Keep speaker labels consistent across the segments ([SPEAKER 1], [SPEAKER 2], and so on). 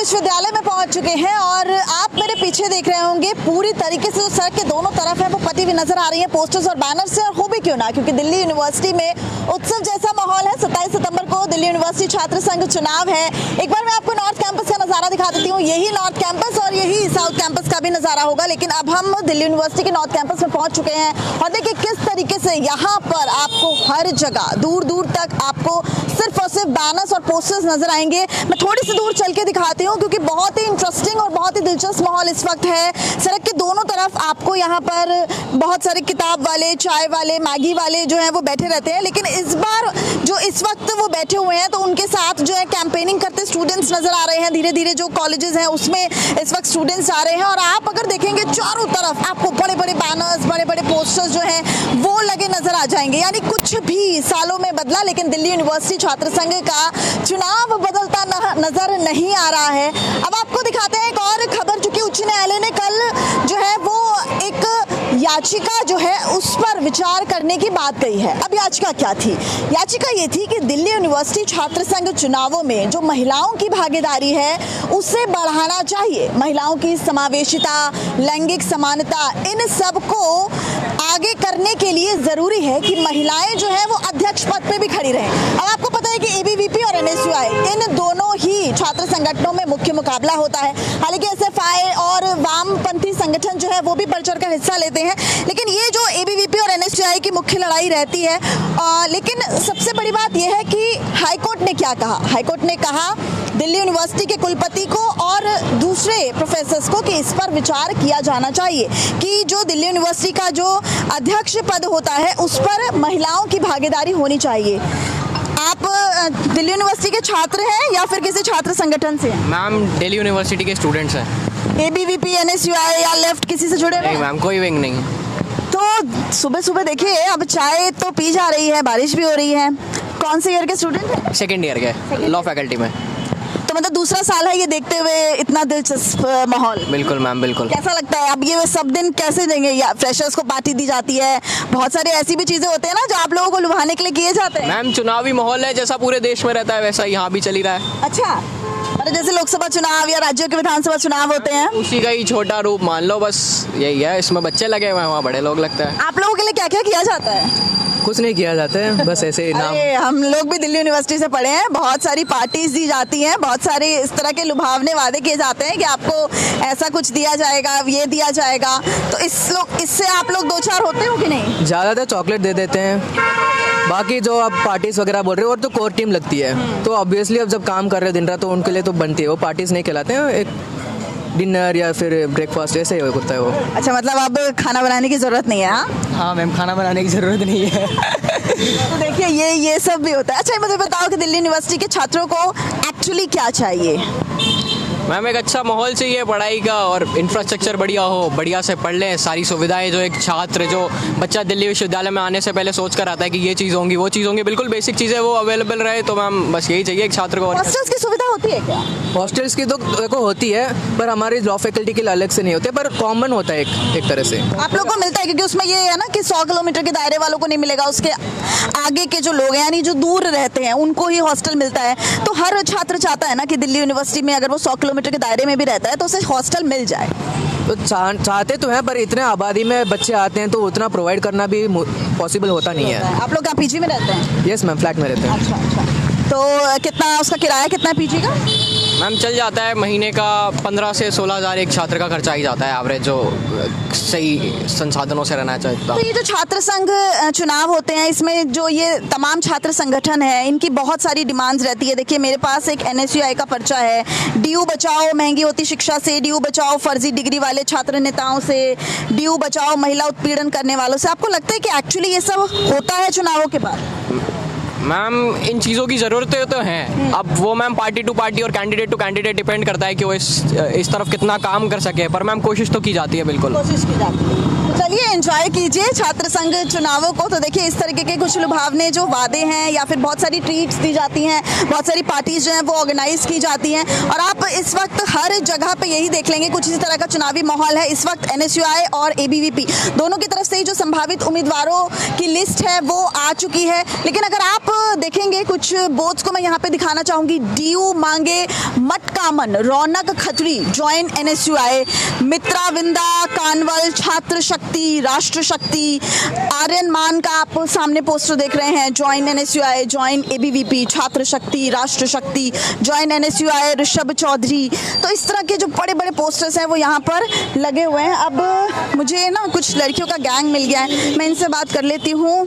[SPEAKER 1] विश्वविद्यालय में पहुंच चुके हैं और आप मेरे पीछे देख रहे होंगे पूरी तरीके से जो सड़क के दोनों तरफ है वो पटी हुई नजर आ रही है पोस्टर्स और बैनर से। और हो भी क्यों ना, क्योंकि दिल्ली यूनिवर्सिटी में उत्सव जैसा माहौल है। 27 सितंबर को दिल्ली यूनिवर्सिटी छात्र संघ चुनाव है। एक बार मैं आपको नॉर्थ कैंपस का नजारा दिखा देती हूँ। यही नॉर्थ कैंपस और यही साउथ कैंपस का भी नजारा होगा, लेकिन अब हम दिल्ली यूनिवर्सिटी के नॉर्थ कैंपस में पहुंच चुके हैं और देखिए किस तरीके से यहाँ पर आपको हर जगह दूर दूर तक आपको सिर्फ और सिर्फ बैनर्स और पोस्टर्स नजर आएंगे। मैं थोड़ी सी दूर चल के दिखाती हूँ क्योंकि बहुत ही इंटरेस्टिंग और बहुत ही दिलचस्प माहौल इस वक्त है। सड़क के दोनों तरफ आपको यहाँ पर बहुत सारे किताब वाले, चाय वाले, मैगी वाले जो है वो बैठे रहते हैं, लेकिन इस बार जो इस वक्त वो बैठे हुए हैं तो उनके साथ जो है कैंपेनिंग करते स्टूडेंट्स नजर आ रहे हैं। धीरे धीरे जो कॉलेजेस हैं उसमें इस वक्त स्टूडेंट्स आ रहे हैं और आप अगर देखेंगे चारों तरफ आपको बड़े बड़े बैनर्स, बड़े बड़े पोस्टर्स जो हैं वो लगे नजर आ जाएंगे। यानी कुछ भी सालों में बदला, लेकिन दिल्ली यूनिवर्सिटी छात्र संघ का चुनाव बदलता नजर नहीं आ रहा है। अब आपको दिखाते हैं एक और खबर, चूंकि उच्च न्यायालय ने कल जो है वो एक याचिका जो है उस पर विचार करने की बात कही है। अब याचिका क्या थी? याचिका ये थी कि दिल्ली यूनिवर्सिटी छात्र संघ चुनावों में जो महिलाओं की भागीदारी है उसे बढ़ाना चाहिए। महिलाओं की समावेशिता, लैंगिक समानता, इन सब को आगे करने के लिए जरूरी है कि महिलाएं जो है वो अध्यक्ष पद पे भी खड़ी रहें। अब आपको पता है कि एबीवीपी और एनएसयूआई इन दोनों ही छात्र संगठनों में मुख्य मुकाबला होता है। हालांकि एसएफआई और वामपंथी संगठन जो है वो भी बढ़ चढ़ कर हिस्सा लेते हैं, लेकिन ये जो एबीवीपी और एनएसयूआई की मुख्य लड़ाई रहती है। लेकिन सबसे बड़ी बात यह है कि हाईकोर्ट ने क्या कहा? हाईकोर्ट ने कहा दिल्ली यूनिवर्सिटी के कुलपति को और दूसरे प्रोफेसर्स को कि इस पर विचार किया जाना चाहिए कि जो दिल्ली यूनिवर्सिटी का जो अध्यक्ष पद होता है उस पर महिलाओं की भागीदारी होनी चाहिए। आप दिल्ली यूनिवर्सिटी के छात्र हैं या फिर किसी छात्र संगठन से हैं?
[SPEAKER 2] मैम दिल्ली यूनिवर्सिटी के स्टूडेंट्स हैं।
[SPEAKER 1] एबीवीपी, एनएसयूआई या लेफ्ट किसी से जुड़े हुए?
[SPEAKER 2] नहीं मैम, कोई विंग नहीं।
[SPEAKER 1] तो सुबह सुबह देखिए अब चाय तो पी जा रही है, बारिश भी हो रही है। कौन से ईयर के स्टूडेंट हैं?
[SPEAKER 2] सेकेंड ईयर के लॉ फैकल्टी में।
[SPEAKER 1] तो मतलब दूसरा साल है ये, देखते हुए इतना दिलचस्प माहौल।
[SPEAKER 2] बिल्कुल मैम, बिल्कुल।
[SPEAKER 1] कैसा लगता है अब ये सब दिन कैसे देंगे? या फ्रेशर्स को पार्टी दी जाती है, बहुत सारी ऐसी भी चीजें होते हैं ना जो आप लोगों को लुभाने के लिए किए जाते हैं।
[SPEAKER 2] मैम चुनावी माहौल है, जैसा पूरे देश में रहता है वैसा यहाँ भी चली रहा है।
[SPEAKER 1] अच्छा, मतलब जैसे लोकसभा चुनाव या राज्यों के विधानसभा चुनाव होते हैं
[SPEAKER 2] उसी का ही छोटा रूप मान लो, बस यही है। इसमें बच्चे लगे हुए हैं, वहाँ बड़े लोग लगते हैं।
[SPEAKER 1] आप लोगों के लिए क्या क्या किया जाता है?
[SPEAKER 3] कुछ नहीं किया जाता है, बस ऐसे ही नाम।
[SPEAKER 1] हम लोग भी दिल्ली यूनिवर्सिटी से पढ़े हैं। बहुत सारी पार्टीज दी जाती हैं, बहुत सारे इस तरह के लुभावने वादे किए जाते हैं कि आपको ऐसा कुछ दिया जाएगा, ये दिया जाएगा। तो इससे आप लोग दो चार होते हो कि नहीं?
[SPEAKER 3] ज़्यादातर चॉकलेट दे देते हैं। बाकी जो आप पार्टीज वगैरह बोल रहे हो और तो कोर टीम लगती है, तो ऑब्वियसली अब जब काम कर रहे दिन रात तो उनके लिए तो बनती है। वो पार्टीज नहीं कहलाते हैं, एक डिनर या फिर ब्रेकफास्ट ऐसे ही होता है वो।
[SPEAKER 1] अच्छा, मतलब अब खाना बनाने की ज़रूरत नहीं है? हाँ
[SPEAKER 3] मैम, खाना बनाने की ज़रूरत नहीं है।
[SPEAKER 1] तो देखिए ये सब भी होता है। अच्छा, मुझे बताओ कि दिल्ली यूनिवर्सिटी के छात्रों को एक्चुअली क्या चाहिए?
[SPEAKER 2] मैम एक अच्छा माहौल चाहिए पढ़ाई का और इंफ्रास्ट्रक्चर बढ़िया हो, बढ़िया से पढ़ लें। सारी सुविधाएं जो एक छात्र, जो बच्चा दिल्ली विश्वविद्यालय में आने से पहले सोच कर आता है कि ये चीज़ होंगी, वो चीज़ होंगी, बिल्कुल बेसिक चीज़ें वो अवेलेबल रहे। तो मैम बस यही चाहिए एक छात्र को।
[SPEAKER 1] हॉस्टल्स की सुविधा होती है क्या?
[SPEAKER 3] हॉस्टल्स की तो देखो होती है, पर हमारी लॉ फैकल्टी के लिए अलग से नहीं होते, पर कॉमन होता है एक तरह से।
[SPEAKER 1] आप लोग को मिलता है क्योंकि उसमें ये है ना कि 100 किलोमीटर के दायरे वालों को नहीं मिलेगा, उसके आगे के जो लोग हैं यानी जो दूर रहते हैं उनको ही हॉस्टल मिलता है। तो हर छात्र चाहता है ना कि दिल्ली यूनिवर्सिटी में अगर वो 100 किलोमीटर के दायरे में भी रहता है तो उसे हॉस्टल मिल जाए।
[SPEAKER 3] तो चाहते तो हैं, पर इतने आबादी में बच्चे आते हैं तो उतना प्रोवाइड करना भी पॉसिबल होता नहीं है।
[SPEAKER 1] आप लोग क्या पीजी में रहते हैं?
[SPEAKER 3] यस मैम, फ्लैट में रहते हैं।
[SPEAKER 1] अच्छा। तो कितना उसका किराया कितना पीजी का?
[SPEAKER 2] मैम चल जाता है महीने का 15 से 16 हज़ार एक छात्र का खर्चा ही जाता है एवरेज, जो सही संसाधनों से रहना चाहता।
[SPEAKER 1] तो ये जो छात्र संघ चुनाव होते हैं इसमें जो ये तमाम छात्र संगठन है इनकी बहुत सारी डिमांड्स रहती है। देखिए मेरे पास एक एनएसयूआई का पर्चा है, डीयू बचाओ महंगी होती शिक्षा से, डीयू बचाओ फर्जी डिग्री वाले छात्र नेताओं से, डीयू बचाओ महिला उत्पीड़न करने वालों से। आपको लगता है कि एक्चुअली ये सब होता है चुनावों के बाद?
[SPEAKER 2] मैम इन चीज़ों की ज़रूरतें तो हैं, अब वो मैम पार्टी टू पार्टी और कैंडिडेट टू कैंडिडेट डिपेंड करता है कि वो इस तरफ कितना काम कर सके, पर मैम कोशिश तो की जाती है। बिल्कुल
[SPEAKER 1] कोशिश की जाती है। चलिए एंजॉय कीजिए छात्र संघ चुनावों को। तो देखिए इस तरीके के कुछ लुभावने जो वादे हैं या फिर बहुत सारी ट्रीट्स दी जाती हैं, बहुत सारी पार्टीज जो हैं वो ऑर्गेनाइज की जाती हैं और आप इस वक्त हर जगह पे यही देख लेंगे कुछ इसी तरह का चुनावी माहौल है। इस वक्त NSUI और ABVP दोनों की तरफ से ही जो संभावित उम्मीदवारों की लिस्ट है वो आ चुकी है। लेकिन अगर आप देखेंगे कुछ बोर्ड्स को मैं यहाँ पे दिखाना चाहूंगी। DU मांगे मटकामन, रौनक खत्री ज्वाइन NSUI, मित्रा विंदा कानवल छात्र शक्ति, राष्ट्र शक्ति, आर्यन मान का आप सामने पोस्टर देख रहे हैं ज्वाइन NSUI, ज्वाइन ABVP, छात्र शक्ति, राष्ट्र शक्ति, ज्वाइन NSUI, ऋषभ चौधरी। तो इस तरह के जो बड़े बड़े पोस्टर्स हैं वो यहाँ पर लगे हुए हैं। अब मुझे ना कुछ लड़कियों का गैंग मिल गया है, मैं इनसे बात कर लेती हूँ।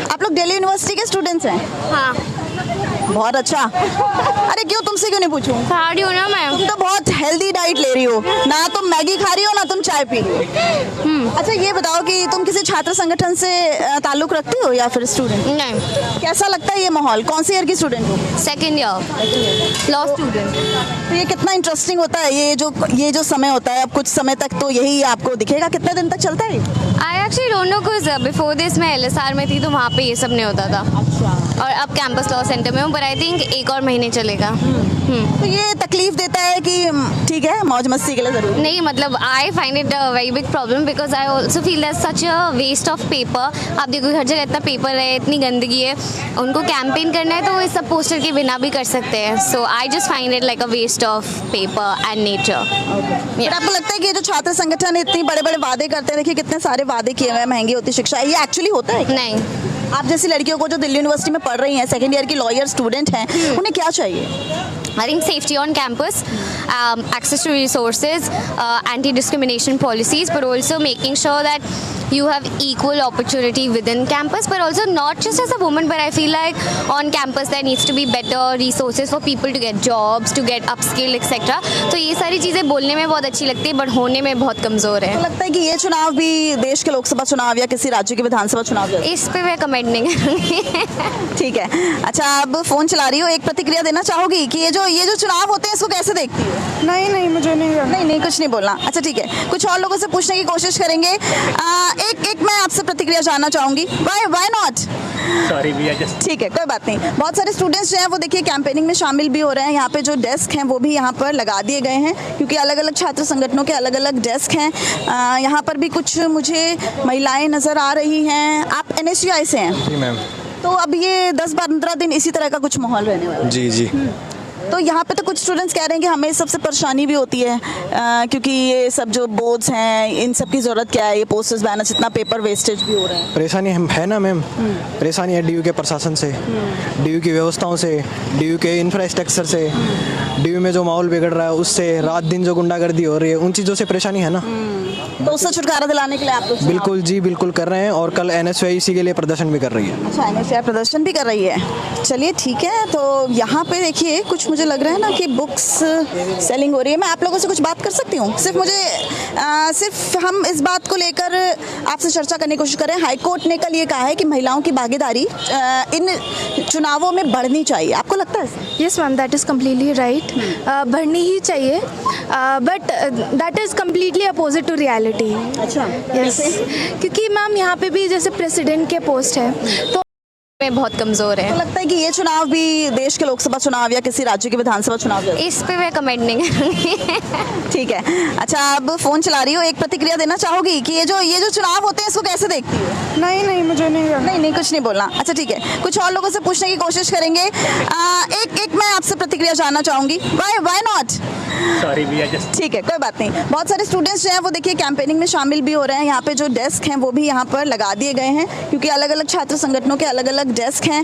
[SPEAKER 1] आप लोग दिल्ली यूनिवर्सिटी के स्टूडेंट्स हैं?
[SPEAKER 4] हाँ।
[SPEAKER 1] बहुत अच्छा। अरे क्यों, तुमसे क्यों नहीं पूछूं?
[SPEAKER 4] खा रही हूँ ना मैं।
[SPEAKER 1] तुम तो बहुत हेल्दी डाइट ले रही हो, ना तुम मैगी खा रही हो ना तुम चाय पी रही हो। अच्छा ये बताओ कि तुम किसी छात्र संगठन से ताल्लुक रखती हो या फिर स्टूडेंट?
[SPEAKER 4] नहीं,
[SPEAKER 1] कैसा लगता है ये माहौल? कौन सी ईयर की स्टूडेंट हो?
[SPEAKER 4] Second year law student.
[SPEAKER 1] तो ये कितना इंटरेस्टिंग होता है ये जो समय होता है, अब कुछ समय तक तो यही आपको दिखेगा, कितने दिन तक चलता है?
[SPEAKER 4] आई एक्चुअली डोंट नो कुछ बिफोर दिस मैं LSR में थी तो वहाँ पे ये सब नहीं होता था।
[SPEAKER 1] अच्छा।
[SPEAKER 4] और अब कैंपस लॉ सेंटर में हूँ, पर आई थिंक 1 और महीने चलेगा।
[SPEAKER 1] तो ये तकलीफ देता है कि ठीक है मौज मस्ती के लिए जरूरी?
[SPEAKER 4] नहीं, मतलब I find it a very big problem because I also feel that such a waste of paper. आप देखो हर जगह इतना पेपर है, इतनी गंदगी है, उनको कैंपेन करना है तो इस सब पोस्टर के बिना भी कर सकते हैं। So I just find it like a waste of paper and nature.
[SPEAKER 1] फिर आपको लगता है कि ये जो छात्र संगठन इतनी बड़े बड़े वादे करते हैं, देखिए कितने सारे वादे किए हुए हैं, महंगी होती शिक्षा, ये एक्चुअली होता है?
[SPEAKER 4] नहीं,
[SPEAKER 1] आप जैसी लड़कियों को जो दिल्ली यूनिवर्सिटी में पढ़ रही हैं, सेकेंड ईयर की लॉयर स्टूडेंट हैं, उन्हें क्या चाहिए?
[SPEAKER 4] I think safety on campus, access to resources, anti-discrimination policies, but also making sure that you have equal opportunity within campus, but also not just as a woman, but I feel like on campus there needs to be better resources for people to get jobs, to get upskill, etc. तो ये सारी चीज़ें बोलने में बहुत अच्छी लगती है, बट होने में बहुत कमज़ोर है।
[SPEAKER 1] तो लगता है कि ये चुनाव भी देश के लोकसभा चुनाव या किसी राज्य के विधानसभा चुनाव जैसा?
[SPEAKER 4] इस पे मैं कमेंट नहीं करूँगी।
[SPEAKER 1] ठीक है। अच्छा अब फोन चला रही हो, एक प्रतिक्रिया देना चाहोगी कि ये जो चुनाव होते हैं इसको कैसे देखती हो?
[SPEAKER 5] नहीं मुझे नहीं
[SPEAKER 1] नहीं कुछ नहीं बोलना। अच्छा ठीक है, कुछ और लोगों से पूछने की कोशिश करेंगे। एक मैं आपसे प्रतिक्रिया जानना चाहूंगी। Why not?
[SPEAKER 6] सॉरी भैया जस्ट।
[SPEAKER 1] ठीक है कोई बात नहीं। बहुत सारे स्टूडेंट्स जो हैं वो देखिए कैंपेनिंग में शामिल भी हो रहे हैं। यहाँ पे जो डेस्क हैं वो भी यहाँ पर लगा दिए गए हैं क्योंकि अलग अलग छात्र संगठनों के अलग अलग डेस्क हैं। यहाँ पर भी कुछ मुझे महिलाएं नज़र आ रही हैं। आप NSUI से हैं?
[SPEAKER 6] जी मैम।
[SPEAKER 1] तो अब ये 10-15 दिन इसी तरह का कुछ माहौल रहने वाला है?
[SPEAKER 6] जी जी।
[SPEAKER 1] तो यहाँ पे तो कुछ स्टूडेंट्स कह रहे हैं कि हमें सबसे परेशानी भी होती है क्योंकि ये सब जो बोर्ड्स हैं इन सब की ज़रूरत क्या है, ये पोस्टर्स बैनर्स इतना पेपर वेस्टेज भी हो रहे हैं।
[SPEAKER 6] परेशानी है ना मैम, परेशानी है DU के प्रशासन से, DU की व्यवस्थाओं से, DU के इंफ्रास्ट्रक्चर से, DU में जो माहौल बिगड़ रहा है उससे, रात दिन जो गुंडागर्दी हो रही है उन चीज़ों से परेशानी है ना।
[SPEAKER 1] तो उससे छुटकारा दिलाने के लिए आप लोग
[SPEAKER 6] बिल्कुल जी बिल्कुल कर रहे हैं और कल NSUI इसी के लिए प्रदर्शन भी कर रही है।
[SPEAKER 1] अच्छा NSUI प्रदर्शन भी कर रही है। चलिए ठीक है। तो यहाँ पे देखिए कुछ मुझे लग रहा है ना कि बुक्स सेलिंग हो रही है। मैं आप लोगों से कुछ बात कर सकती हूँ? सिर्फ हम इस बात को लेकर आपसे चर्चा करने की कोशिश करें। हाईकोर्ट ने कल ये कहा है कि महिलाओं की भागीदारी इन चुनावों में बढ़नी चाहिए। आपको लगता है?
[SPEAKER 5] Yes ma'am, that is completely right. बढ़नी ही चाहिए, but that is completely opposite to reality.
[SPEAKER 1] अच्छा
[SPEAKER 5] यस, क्योंकि मैम यहाँ पे भी जैसे प्रेसिडेंट के पोस्ट है तो
[SPEAKER 4] में बहुत कमज़ोर है।
[SPEAKER 1] तो लगता है कि ये चुनाव भी देश के लोकसभा चुनाव या किसी राज्य के विधानसभा चुनाव जैसा?
[SPEAKER 4] इस पे मैं कमेंट नहीं करूँगी।
[SPEAKER 1] ठीक है। अच्छा अब फोन चला रही हो, एक प्रतिक्रिया देना चाहोगी कि ये जो चुनाव होते हैं इसको कैसे देखती हो?
[SPEAKER 5] नहीं मुझे नहीं
[SPEAKER 1] कुछ नहीं बोलना। अच्छा ठीक है, कुछ और लोगों से पूछने की कोशिश करेंगे। एक मैं आपसे प्रतिक्रिया जानना चाहूंगी। Why not?
[SPEAKER 6] सॉरी भैया जस्ट।
[SPEAKER 1] ठीक है कोई बात नहीं। बहुत सारे स्टूडेंट्स जो हैं वो देखिए कैंपेनिंग में शामिल भी हो रहे हैं। यहाँ पे जो डेस्क हैं वो भी यहाँ पर लगा दिए गए हैं क्योंकि अलग अलग छात्र संगठनों के अलग अलग डेस्क हैं।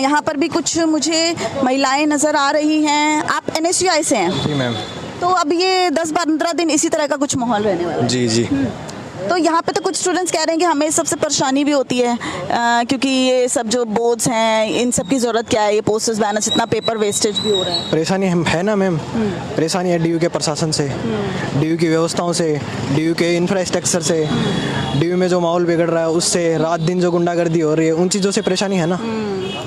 [SPEAKER 1] यहाँ पर भी कुछ मुझे महिलाएं नज़र आ रही हैं। आप NSUI से हैं?
[SPEAKER 6] जी मैम।
[SPEAKER 1] तो अब ये 10-15 दिन इसी तरह का कुछ माहौल रहने वाला है?
[SPEAKER 6] जी जी।
[SPEAKER 1] तो यहाँ पे तो कुछ स्टूडेंट्स कह रहे हैं कि हमें सबसे परेशानी भी होती है क्योंकि ये सब जो बोर्ड्स हैं इन सब की ज़रूरत क्या है, ये पोस्टर्स बैनर्स इतना पेपर वेस्टेज भी हो रहे हैं।
[SPEAKER 6] परेशानी है ना मैम, परेशानी है DU के प्रशासन से, DU की व्यवस्थाओं से, DU के इंफ्रास्ट्रक्चर से, DU में जो माहौल बिगड़ रहा है उससे, रात दिन जो गुंडागर्दी हो रही है उन चीज़ों से परेशानी है ना।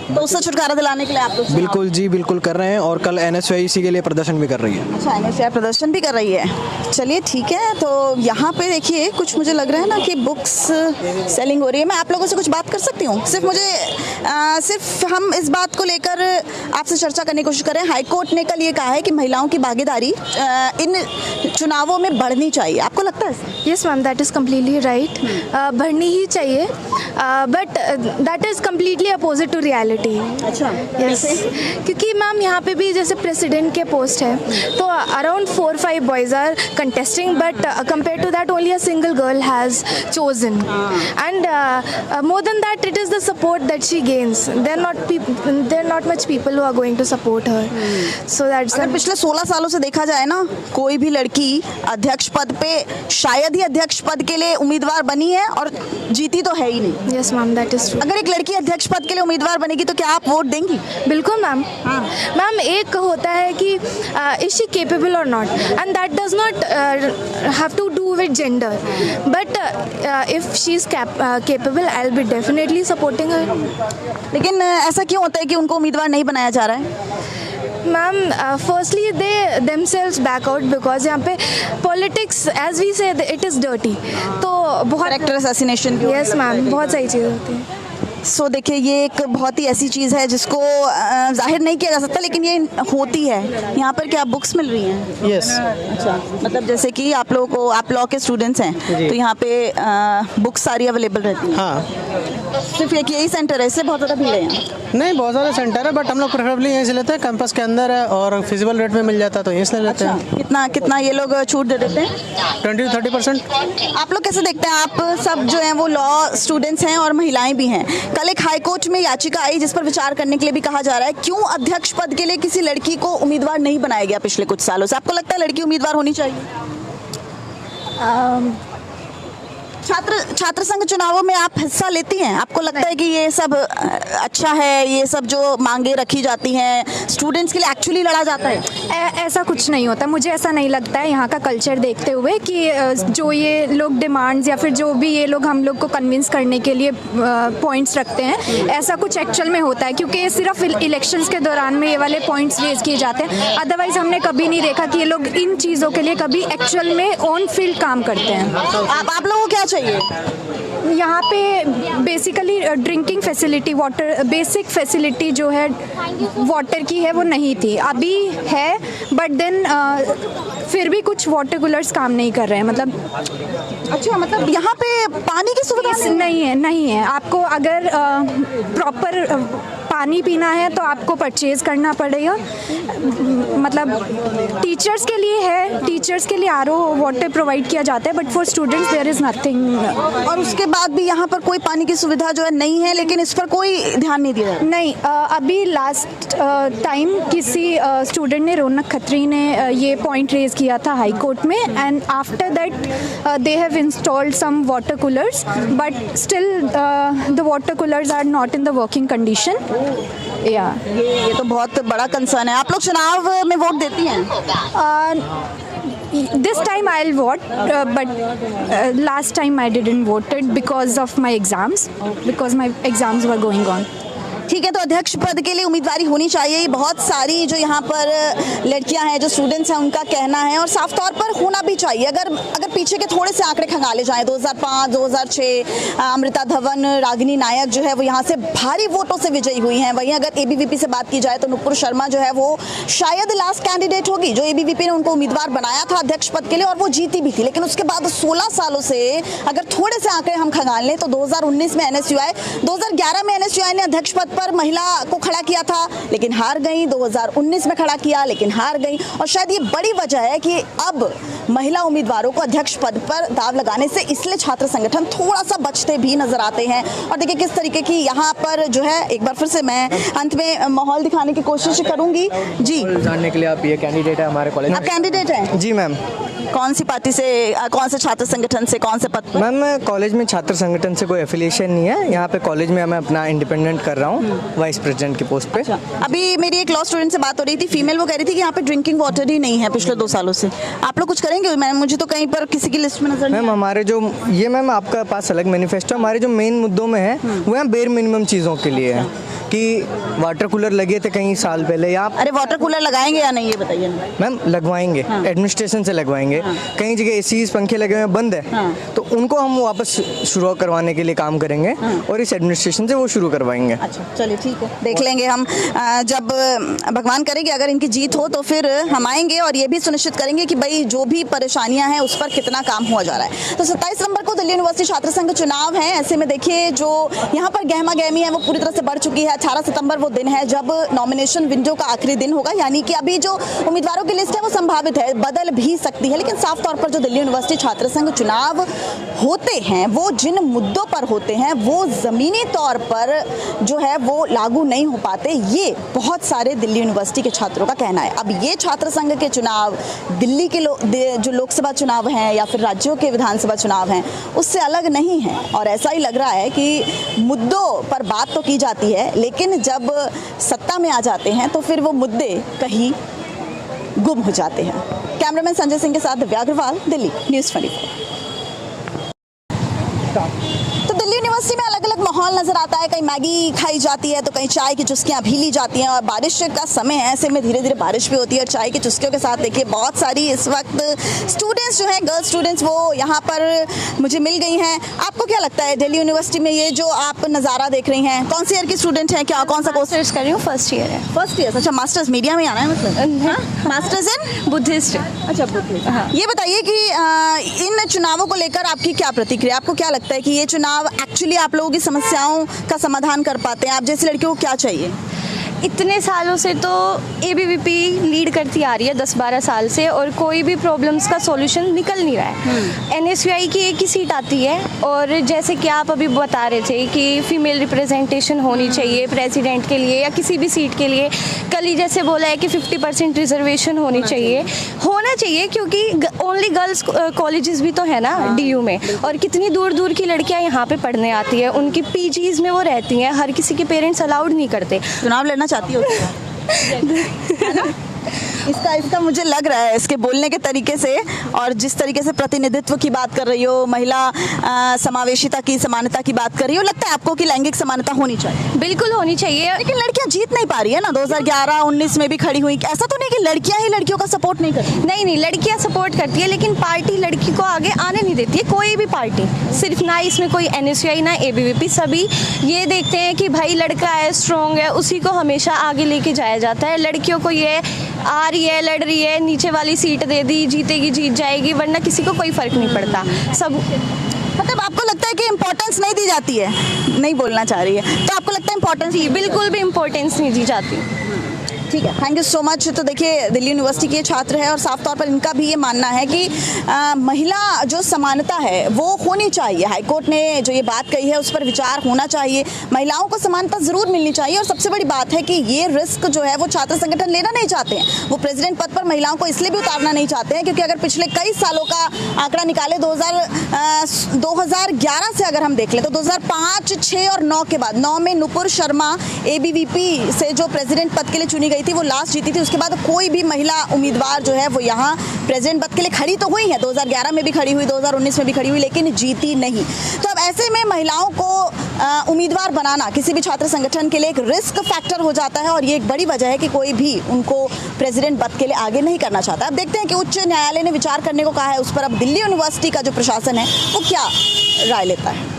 [SPEAKER 1] तो उससे छुटकारा दिलाने के लिए आप लोग चुनाव-
[SPEAKER 6] बिल्कुल जी, बिल्कुल कर रहे हैं और कल NSY इसी के लिए प्रदर्शन भी कर रही है।
[SPEAKER 1] अच्छा, NSY प्रदर्शन भी कर रही है। चलिए ठीक है, तो यहाँ पे देखिए कुछ मुझे लग रहा है ना कि बुक्स सेलिंग हो रही है। मैं आप लोगों से कुछ बात कर सकती हूँ? सिर्फ हम इस बात को लेकर आपसे चर्चा करने की कोशिश कर रहे हैं। हाई कोर्ट ने कल ये कहा है कि महिलाओं की भागीदारी इन चुनावों में बढ़नी चाहिए। आपको लगता है ऐसा?
[SPEAKER 5] Yes ma'am, that is completely right. बढ़नी ही चाहिए, but that is completely opposite to reality.
[SPEAKER 1] अच्छा,
[SPEAKER 5] यस, क्योंकि मैम यहाँ पे भी जैसे प्रेसिडेंट के पोस्ट है तो around 4-5 boys are contesting, but compare to that only a single girl has chosen, and more than that it is the support that she gains. There not much people who are going to support her, so that's.
[SPEAKER 1] अगर पिछले 16 सालों से देखा जाए ना, कोई भी लड़की अध्यक्ष पद पे, शायद ही अध्यक्ष पद के लिए उम्मीदवार बनी है और जीती तो है ही नहीं।
[SPEAKER 5] Yes ma'am, that is true.
[SPEAKER 1] अगर एक लड़की अध्यक्ष पद के लिए उम्मीदवार बनेगी तो क्या आप वोट देंगी?
[SPEAKER 5] बिल्कुल मैम। मैम एक होता है कि इज शी केपेबल और not, and that does not have to do with gender, but if she is capable I will be definitely supporting her.
[SPEAKER 1] लेकिन ऐसा क्यों होता है कि उनको उम्मीदवार नहीं बनाया जा रहा है?
[SPEAKER 5] Ma'am firstly they themselves back out, because यहाँ पे पॉलिटिक्स एज वी से इट इज़ डर्टी, तो बहुत
[SPEAKER 1] कैरेक्टर असैसिनेशन भी
[SPEAKER 5] यस मैम, बहुत सही चीज़ होती है।
[SPEAKER 1] सो देखिए, ये एक बहुत ही ऐसी चीज़ है जिसको जाहिर नहीं किया जा सकता, लेकिन ये होती है। यहाँ पर क्या बुक्स मिल रही हैं?
[SPEAKER 6] यस।
[SPEAKER 1] अच्छा, मतलब जैसे कि आप लोगों को, आप लॉ के स्टूडेंट्स हैं तो यहाँ पे बुक्स सारी अवेलेबल रहती हैं?
[SPEAKER 6] हाँ,
[SPEAKER 1] सिर्फ एक यही सेंटर है, इससे बहुत ज़्यादा भीड़ है यहाँ?
[SPEAKER 6] नहीं, बहुत ज़्यादा सेंटर है, बट हम लोग प्रेफरेबली यहीं से लेते हैं। कैंपस के अंदर है और फिजिबल रेट में मिल जाता है तो यहीं से ले लेते हैं।
[SPEAKER 1] कितना कितना ये लोग छूट दे देते हैं?
[SPEAKER 6] 20-30%।
[SPEAKER 1] आप लोग कैसे देखते हैं? आप सब जो हैं वो लॉ स्टूडेंट्स हैं और महिलाएं भी हैं। कल एक हाई कोर्ट में याचिका आई जिस पर विचार करने के लिए भी कहा जा रहा है, क्यों अध्यक्ष पद के लिए किसी लड़की को उम्मीदवार नहीं बनाया गया पिछले कुछ सालों से? आपको लगता है लड़की उम्मीदवार होनी चाहिए? छात्र संघ चुनावों में आप हिस्सा लेती हैं? आपको लगता है कि ये सब अच्छा है, ये सब जो मांगे रखी जाती हैं स्टूडेंट्स के लिए एक्चुअली लड़ा जाता है?
[SPEAKER 7] ऐसा कुछ नहीं होता, मुझे ऐसा नहीं लगता है यहाँ का कल्चर देखते हुए कि जो ये लोग डिमांड्स या फिर जो भी ये लोग हम लोग को कन्विंस करने के लिए पॉइंट्स रखते हैं, ऐसा कुछ एक्चुअल में होता है, क्योंकि ये सिर्फ इलेक्शंस के दौरान में ये वाले पॉइंट्स रेज किए जाते हैं। अदरवाइज हमने कभी नहीं देखा कि ये लोग इन चीज़ों के लिए कभी एक्चुअल में ऑन फील्ड काम करते हैं।
[SPEAKER 1] आप लोगों को क्या चाहिए?
[SPEAKER 7] यहाँ पे basically drinking facility, water basic facility जो है वाटर की है वो नहीं थी, अभी है, बट देन फिर भी कुछ वाटर कूलर्स काम नहीं कर रहे हैं। मतलब
[SPEAKER 1] अच्छा, मतलब यहाँ पे पानी की सुविधा
[SPEAKER 7] नहीं है। आपको अगर प्रॉपर पानी पीना है तो आपको परचेज करना पड़ेगा। मतलब टीचर्स के लिए है, टीचर्स के लिए RO वाटर प्रोवाइड किया जाता है, but for students there is nothing.
[SPEAKER 1] और उसके बाद भी यहाँ पर कोई पानी की सुविधा जो है नहीं है, लेकिन इस पर कोई ध्यान नहीं दिया जाता।
[SPEAKER 7] नहीं, अभी लास्ट टाइम किसी स्टूडेंट ने, रौनक खत्री ने ये पॉइंट रेज किया था हाई कोर्ट में, and after that they have installed some water coolers, but still the water coolers are not in the working condition. या
[SPEAKER 1] ये तो बहुत बड़ा कंसर्न है। आप लोग चुनाव में वोट देती हैं?
[SPEAKER 7] this time I'll vote, but last time I didn't voted because of my exams, because my exams were going on.
[SPEAKER 1] ठीक है, तो अध्यक्ष पद के लिए उम्मीदवारी होनी चाहिए। बहुत सारी जो यहाँ पर लड़कियाँ हैं, जो स्टूडेंट्स हैं, उनका कहना है, और साफ तौर पर होना भी चाहिए। अगर पीछे के थोड़े से आंकड़े खंगाले जाएं, 2005, 2006 अमृता धवन, रागिनी नायक जो है वो यहाँ से भारी वोटों से विजयी हुई हैं। वहीं अगर ABVP से बात की जाए तो नुपुर शर्मा जो है वो शायद लास्ट कैंडिडेट होगी जो ABVP ने उनको उम्मीदवार बनाया था अध्यक्ष पद के लिए, और वो जीती भी थी। लेकिन उसके बाद 16 सालों से अगर थोड़े से आंकड़े हम खंगाल लें तो 2019 में NSUI, 2011 में NSUI ने अध्यक्ष पद पर महिला को खड़ा किया था लेकिन हार गई, 2019 में खड़ा किया लेकिन हार गई, और शायद ये बड़ी वजह है कि अब महिला उम्मीदवारों को अध्यक्ष पद पर दाव लगाने से इसलिए छात्र संगठन थोड़ा सा बचते भी नजर आते हैं। और देखिए किस तरीके की यहाँ पर जो है, एक बार फिर से मैं अंत में माहौल दिखाने की कोशिश करूंगी। जी,
[SPEAKER 3] जानने के लिए आप ये कैंडिडेट है हमारे कॉलेज?
[SPEAKER 1] आप कैंडिडेट हैं?
[SPEAKER 8] जी मैम।
[SPEAKER 1] कौन सी पार्टी से, कौन से छात्र संगठन से, कौन से पद पर?
[SPEAKER 8] मैम मैं कॉलेज में छात्र संगठन से कोई एफिलिएशन नहीं है। यहाँ पे कॉलेज में मैं अपना इंडिपेंडेंट कर रहा हूँ, वाइस प्रेसिडेंट की पोस्ट पे।
[SPEAKER 1] अभी मेरी एक लॉ स्टूडेंट से बात हो रही थी, फीमेल, वो कह रही थी कि यहाँ पे ड्रिंकिंग वाटर ही नहीं है पिछले 2 सालों से। आप लोग कुछ करेंगे? मैम मुझे तो कहीं पर किसी की लिस्ट में नजर नहीं।
[SPEAKER 8] मैम हमारे जो ये मैम आपका पास अलग मैनिफेस्टो, हमारे जो मेन मुद्दों में है वो है बेर मिनिमम चीज़ों के लिए है। कि वाटर कूलर लगे थे कई साल पहले यहाँ।
[SPEAKER 1] अरे वाटर कूलर लगाएंगे या नहीं ये बताइए ना।
[SPEAKER 8] मैम लगवाएंगे, एडमिनिस्ट्रेशन से लगवाएंगे। कई जगह एसीज पंखे लगे हुए बंद है, तो उनको हम वापस शुरू करवाने के लिए काम करेंगे और इस एडमिनिस्ट्रेशन से वो शुरू करवाएंगे।
[SPEAKER 1] अच्छा चलिए ठीक है, देख लेंगे हम। जब भगवान करेंगे अगर इनकी जीत हो तो फिर हम आएंगे और ये भी सुनिश्चित करेंगे कि भाई जो भी परेशानियां हैं उस पर कितना काम हुआ जा रहा है। तो 27 नवंबर को दिल्ली यूनिवर्सिटी छात्र संघ चुनाव है। ऐसे में देखिए जो यहाँ पर गहमा गहमी है वो पूरी तरह से बढ़ चुकी है। 18 सितंबर वो दिन है जब नॉमिनेशन विंडो का आखिरी दिन होगा, यानी कि अभी जो उम्मीदवारों की लिस्ट है वो संभावित है, बदल भी सकती है। लेकिन साफ तौर पर जो दिल्ली यूनिवर्सिटी छात्र संघ चुनाव होते हैं वो जिन मुद्दों पर होते हैं वो ज़मीनी तौर पर जो है वो लागू नहीं हो पाते, ये बहुत सारे दिल्ली यूनिवर्सिटी के छात्रों का कहना है। अब ये छात्र संघ के चुनाव दिल्ली के जो लोकसभा चुनाव हैं या फिर राज्यों के विधानसभा चुनाव हैं उससे अलग नहीं है। और ऐसा ही लग रहा है कि मुद्दों पर बात तो की जाती है लेकिन जब सत्ता में आ जाते हैं तो फिर वो मुद्दे कहीं गुम हो जाते हैं। कैमरामैन संजय सिंह के साथ दिव्या अग्रवाल, दिल्ली न्यूज़ 24। तो दिल्ली यूनिवर्सिटी में अलग अलग माहौल नजर आता है, कहीं मैगी खाई जाती है तो कहीं चाय की चुस्कियां भी ली जाती हैं। और बारिश का समय है, ऐसे में धीरे धीरे बारिश भी होती है और चाय की चुस्कियों के साथ देखिए बहुत सारी इस वक्त स्टूडेंट्स जो हैं, गर्ल्स स्टूडेंट्स, वो यहाँ पर मुझे मिल गई हैं। आपको क्या लगता है दिल्ली यूनिवर्सिटी में ये जो आप नज़ारा देख रही हैं, कौन सी ईयर की स्टूडेंट हैं, क्या कौन सा कोर्स
[SPEAKER 5] कर रही हूँ, फर्स्ट ईयर है।
[SPEAKER 1] First year? अच्छा, मास्टर्स मीडिया में आना है मतलब? Masters in
[SPEAKER 5] Buddhist.
[SPEAKER 1] अच्छा बुद्धिस्ट। ये बताइए कि इन चुनावों को लेकर आपकी क्या प्रतिक्रिया, आपको क्या लगता है कि ये चुनाव एक्चुअली आप लोगों की समस्याओं का समाधान कर पाते हैं? आप जैसी लड़कियों को क्या चाहिए?
[SPEAKER 5] इतने सालों से तो ABVP लीड करती आ रही है 10-12 साल से और कोई भी प्रॉब्लम्स का सॉल्यूशन निकल नहीं रहा है। NSUI की एक ही सीट आती है और जैसे कि आप अभी बता रहे थे कि फीमेल रिप्रेजेंटेशन होनी चाहिए प्रेसिडेंट के लिए या किसी भी सीट के लिए। कल ही जैसे बोला है कि 50% रिजर्वेशन होना चाहिए क्योंकि ओनली गर्ल्स कॉलेजेस भी तो है ना DU में, और कितनी दूर दूर की लड़कियां यहाँ पे पढ़ने आती है, उनकी PGs में वो रहती हैं, हर किसी के पेरेंट्स अलाउड नहीं करते।
[SPEAKER 1] चुनाव लड़ना चाहती हो है ना? इसका मुझे लग रहा है इसके बोलने के तरीके से और जिस तरीके से प्रतिनिधित्व की बात कर रही हो, महिला समावेशिता की, समानता की बात कर रही हो, लगता है आपको कि लैंगिक समानता होनी चाहिए?
[SPEAKER 5] बिल्कुल होनी चाहिए,
[SPEAKER 1] लेकिन लड़कियां जीत नहीं पा रही है ना। 2011-19 में भी खड़ी हुई, ऐसा तो नहीं कि लड़कियां ही लड़कियों का सपोर्ट नहीं करती?
[SPEAKER 5] नहीं, लड़कियां सपोर्ट करती है लेकिन पार्टी लड़की को आगे आने नहीं देती है, कोई भी पार्टी। सिर्फ ना इसमें कोई NSUI ना ABVP, सभी ये देखते हैं कि भाई लड़का है, स्ट्रॉन्ग है, उसी को हमेशा आगे लेके जाया जाता है। लड़कियों को ये आ रही है, लड़ रही है, नीचे वाली सीट दे दी, जीतेगी जीत जाएगी, वरना किसी को कोई फर्क नहीं पड़ता। सब
[SPEAKER 1] मतलब आपको लगता है कि इम्पोर्टेंस नहीं दी जाती है? नहीं बोलना चाह रही है तो आपको लगता है इम्पोर्टेंस?
[SPEAKER 5] बिल्कुल भी इम्पोर्टेंस नहीं दी जाती।
[SPEAKER 1] ठीक है, थैंक यू सो मच। तो देखिए दिल्ली यूनिवर्सिटी के छात्र हैं और साफ तौर पर इनका भी ये मानना है कि महिला जो समानता है वो होनी चाहिए। हाईकोर्ट ने जो ये बात कही है उस पर विचार होना चाहिए, महिलाओं को समानता ज़रूर मिलनी चाहिए। और सबसे बड़ी बात है कि ये रिस्क जो है वो छात्र संगठन लेना नहीं चाहते हैं। वो प्रेसिडेंट पद पर महिलाओं को इसलिए भी उतारना नहीं चाहते हैं क्योंकि अगर पिछले कई सालों का आंकड़ा निकाले 2011 से अगर हम देख लें तो 2005, 6 और 9 के बाद 9 में नुपुर शर्मा ABVP से जो प्रेसिडेंट पद के लिए चुनी गई थी वो लास्ट जीती थी। उसके बाद कोई भी महिला उम्मीदवार जो है वो यहाँ प्रेसिडेंट पद के लिए खड़ी तो हुई है, 2011 में भी खड़ी हुई, 2019 में भी खड़ी हुई, लेकिन जीती नहीं। तो अब ऐसे में महिलाओं को उम्मीदवार बनाना किसी भी छात्र संगठन के लिए एक रिस्क फैक्टर हो जाता है और ये एक बड़ी वजह है कि कोई भी उनको प्रेसिडेंट पद के लिए आगे नहीं करना चाहता। अब देखते हैं कि उच्च न्यायालय ने विचार करने को कहा है उस पर। अब दिल्ली यूनिवर्सिटी का जो प्रशासन है वो क्या राय लेता है।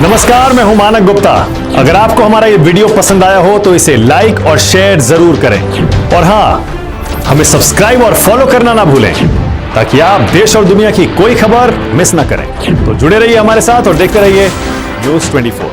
[SPEAKER 9] नमस्कार, मैं हूं मानक गुप्ता। अगर आपको हमारा ये वीडियो पसंद आया हो तो इसे लाइक और शेयर जरूर करें और हाँ, हमें सब्सक्राइब और फॉलो करना ना भूलें ताकि आप देश और दुनिया की कोई खबर मिस ना करें। तो जुड़े रहिए हमारे साथ और देखते रहिए न्यूज़ 24।